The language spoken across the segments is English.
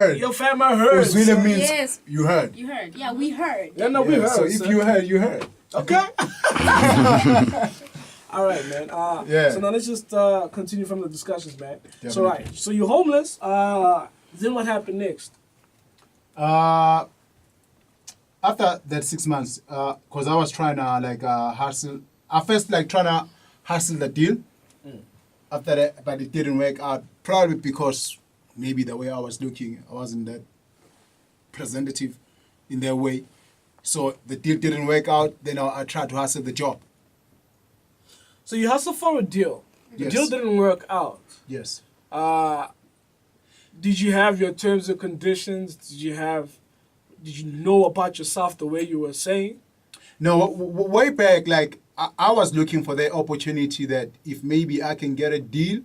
heard. Your fam, I heard. Which really means Yes. you heard. You heard. Yeah, we heard. Yeah, no, we heard. So if you heard, you heard. Okay. All right, man. Yeah. So now let's just continue from the discussions, man. Definitely. So right. So you're homeless. Then what happened next? After that 6 months, because I was trying to hustle. I first trying to hustle the deal. After that, but it didn't work out. Probably because maybe the way I was looking, I wasn't that presentative in their way. So the deal didn't work out. Then I tried to hustle the job. So you hustled for a deal. The Yes. deal didn't work out. Yes. Did you have your terms and conditions? Did you know about yourself the way you were saying? No, way back, I was looking for the opportunity that if maybe I can get a deal,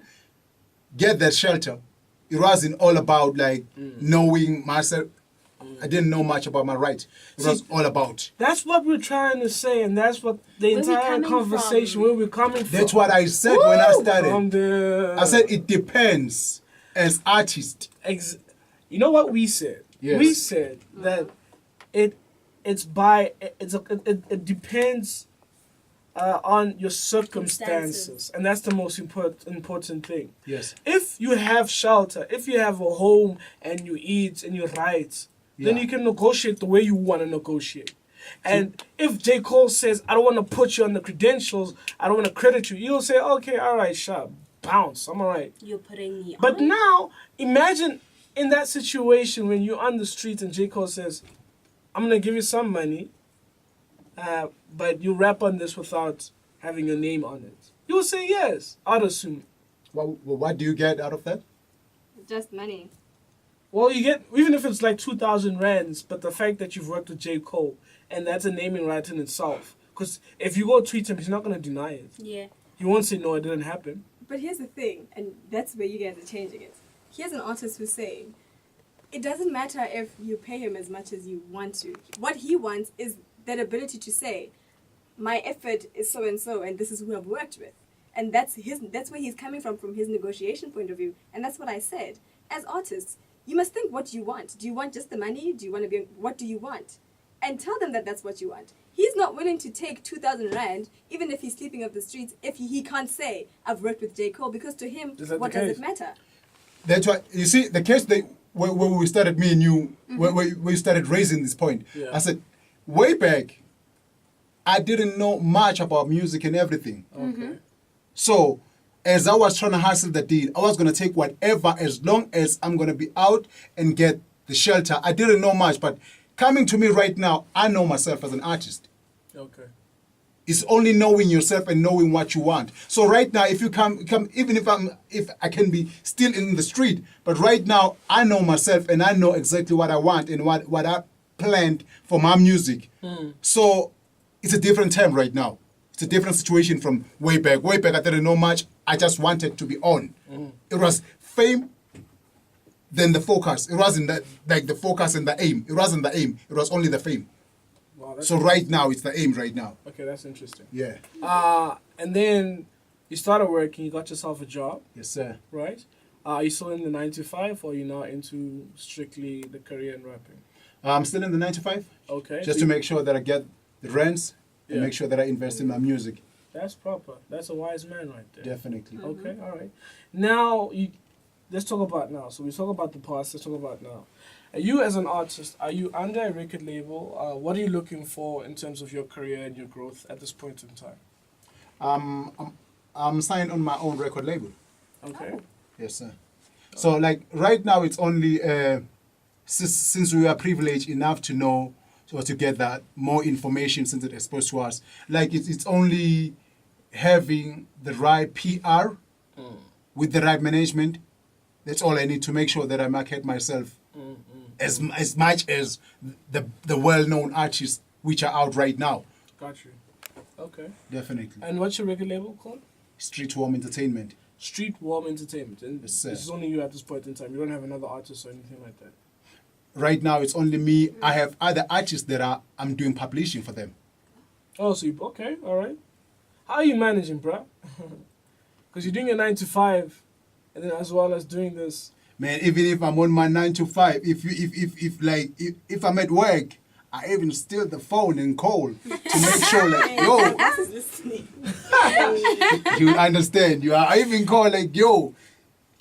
get that shelter. It wasn't all about knowing myself. I didn't know much about my rights. It was all about. That's what we're trying to say, and that's what the entire conversation, where we're coming from. That's what I said when I started. From I said it depends as artist. You know what we said? Yes. We said that it depends on your circumstances, and that's the most important thing. Yes. If you have shelter, if you have a home and you eat and you write, then you can negotiate the way you want to negotiate. And if J. Cole says, I don't want to put you on the credentials, I don't want to credit you, you'll say, okay, all right, sure, bounce, I'm all right. You're putting me on. But now, imagine in that situation when you're on the street and J. Cole says, I'm going to give you some money, but you rap on this without having your name on it. You will say yes, I'd assume. What do you get out of that? Just money. Well, you get, even if it's like 2,000 rands, but the fact that you've worked with J. Cole, and that's a naming right in itself. Because if you go tweet him, he's not going to deny it. Yeah. He won't say, no, it didn't happen. But here's the thing, and that's where you guys are changing it. Here's an artist who's saying, it doesn't matter if you pay him as much as you want to. What he wants is that ability to say, my effort is so and so, and this is who I've worked with. And that's where he's coming from his negotiation point of view. And that's what I said. As artists, you must think what you want. Do you want just the money? Do you want to be, what do you want? And tell them that that's what you want. He's not willing to take 2,000 rand, even if he's sleeping off the streets, if he can't say, I've worked with J. Cole, because to him, what does it matter? That's why, you see, the case when we started, me and you, when we started raising this point, I said, way back, I didn't know much about music and everything. Okay. So, as I was trying to hustle the deal, I was going to take whatever as long as I'm going to be out and get the shelter. I didn't know much, but coming to me right now, I know myself as an artist. Okay. It's only knowing yourself and knowing what you want. So right now, if you come, even if I can be still in the street, but right now I know myself and I know exactly what I want and what I planned for my music. So it's a different time right now. It's a different situation from way back. Way back, I didn't know much. I just wanted to be on. It was fame, then the focus. It wasn't that, the focus and the aim. It wasn't the aim. It was only the fame. Wow, So right now, it's the aim right now. Okay, that's interesting. Yeah. And then you started working, you got yourself a job, Yes, sir. right? Are you still in the 9 to 5, or are you now into strictly the career in rapping? I'm still in the 9 to 5. Okay. Just so to make sure that I get the rents and Yeah. make sure that I invest in my music. That's proper. That's a wise man right there. Definitely. Okay, all right. Now, let's talk about now. So we talk about the past, let's talk about now. You as an artist, are you under a record label? What are you looking for in terms of your career and your growth at this point in time? I'm signed on my own record label. Okay. Yes, sir. So right now, it's only since we are privileged enough to know or to get that more information since it's exposed to us. It's only having the right PR with the right management. That's all I need to make sure that I market myself as much as the well-known artists which are out right now. Got you. Okay. Definitely. And what's your record label called? Street Warm Entertainment. Street Warm Entertainment. And Yes, sir. this is only you at this point in time. You don't have another artist or anything like that. Right now, it's only me. I have other artists that I'm doing publishing for them. Oh, so okay, all right. How are you managing, bruh? Because you're doing a 9 to 5, and then as well as doing this. Man, even if I'm on my 9 to 5, if I'm at work, I even steal the phone and call to make sure, like, yo, you understand? I even call, like, yo,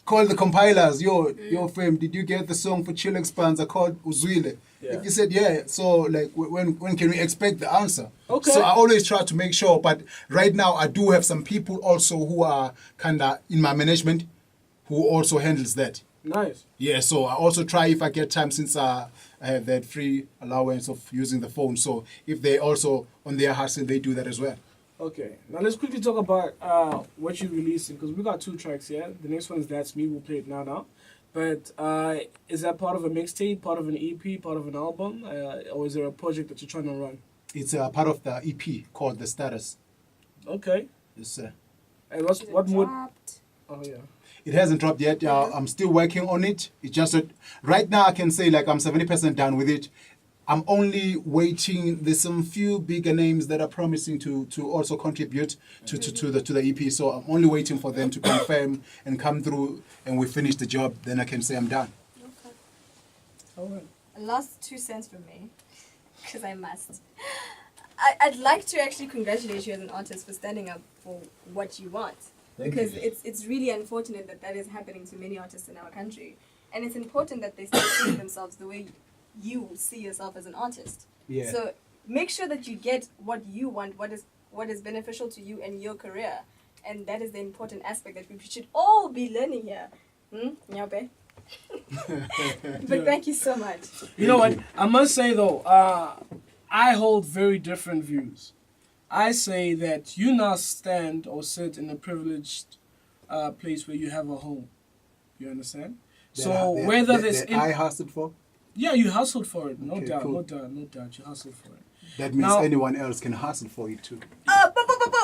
call the compilers, yo, fam, did you get the song for Chealex Mpanza called Uzwile? Yeah. If you said yeah, so like when can we expect the answer? Okay. So I always try to make sure, but right now I do have some people also who are kinda in my management who also handles that. Nice. Yeah, so I also try if I get time since I have that free allowance of using the phone. So if they also on their hustle, they do that as well. Okay, now let's quickly talk about what you're releasing, because we got 2 tracks here. The next one is That's Me, we'll play it now. But is that part of a mixtape, part of an EP, part of an album, or is there a project that you're trying to run? It's a part of the EP called The Status. Okay. Yes, sir. And what mood? Dropped. Oh, yeah. It hasn't dropped yet. I'm still working on it. It's just that right now I can say like I'm 70% done with it. I'm only waiting. There's some few bigger names that are promising to also contribute to the EP. So I'm only waiting for them to confirm and come through, and we finish the job. Then I can say I'm done. Okay. All right. Last 2 cents from me, because I must. I'd like to actually congratulate you as an artist for standing up for what you want. Thank Because you. it's really unfortunate that is happening to many artists in our country. And it's important that they start seeing themselves the way you see yourself as an artist. Yeah. So make sure that you get what you want, what is beneficial to you and your career. And that is the important aspect that we should all be learning here. Nyabe? But thank you so much. You know what? I must say, though, I hold very different views. I say that you now stand or sit in a privileged place where you have a home. You understand? I hustled for. Yeah, you hustled for it. No Okay, doubt, cool. no doubt. You hustled for it. That means Now- anyone else can hustle for it too.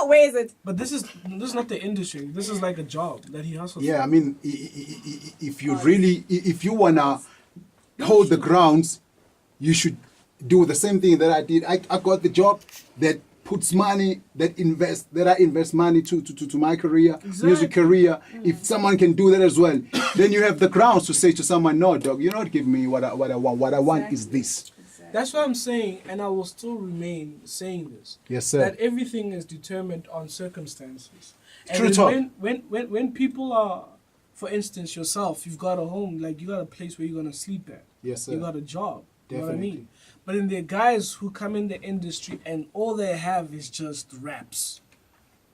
Where is it? But this is not the industry. This is like a job that he hustles Yeah, for. I mean, if you really, if you wanna hold the grounds, you should do the same thing that I did. I got the job that puts money, that I invest money to my career, music career. If someone can do that as well, then you have the grounds to say to someone, no, dog, you're not giving me what I want. What I want is this. That's what I'm saying, and I will still remain saying this. Yes, sir. That everything is determined on circumstances. And True talk. when people are, for instance, yourself, you've got a home, like you got a place where you're gonna sleep at. Yes, sir. You got a job. You know what I Definitely. mean? But then there are guys who come in the industry and all they have is just raps.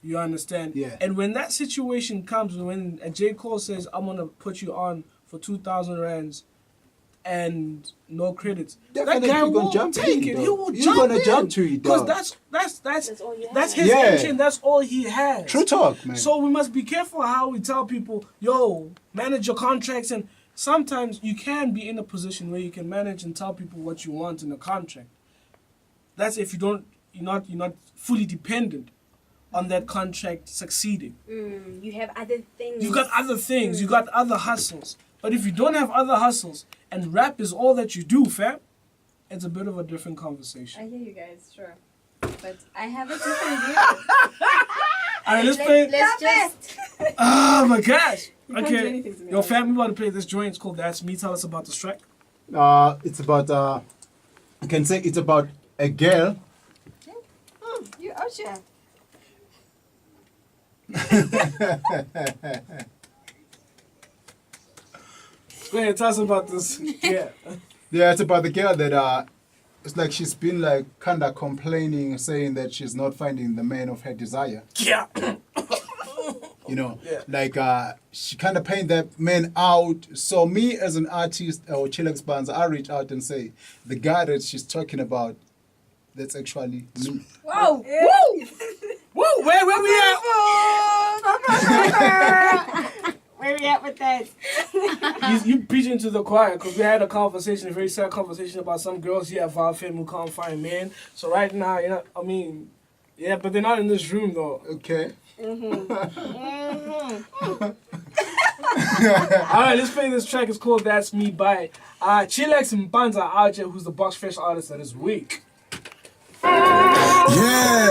You understand? Yeah. And when that situation comes, when a J. Cole says, I'm gonna put you on for 2,000 rands and no credits, Definitely that guy you're gonna will jump take in, it. dog. He will You're jump gonna in. jump to it, Because dog. That's all you have. that's his Yeah. engine. That's all he has. True talk, man. So we must be careful how we tell people, yo, manage your contracts. And sometimes you can be in a position where you can manage and tell people what you want in a contract. That's if you're not fully dependent on that contract succeeding. You have other things. You got other things, you got other hustles. But if you don't have other hustles and rap is all that you do, fam, it's a bit of a different conversation. I hear you guys, sure. But I have a different view. Alright, let's play. Let's just. Oh my gosh. You can't do anything to me. Yo, fam, we want to play this joint. It's called That's Me. Tell us about the track. It's about I can say it's about a girl. You out here. Go ahead, tell us about this. Yeah. Yeah, it's about the girl that it's like she's been like kinda complaining, saying that she's not finding the man of her desire. Yeah. You know, Yeah. like she kind of paint that man out. So me as an artist or Chealex Mpanza, I reach out and say the guy that she's talking about, that's actually me. Whoa! Woo! Woo! Where we at? Where we at with that? You preaching to the choir because we had a conversation, a very sad conversation about some girls here at Vow FM who can't find men. So right now, you know, I mean, yeah, but they're not in this room though. Okay. All right, let's play this track. It's called That's Me by Chealex Mpanza out here, who's the Box Fresh artist of this week. Yeah,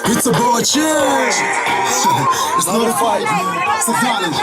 it's about change. It's not a fight, it's a challenge.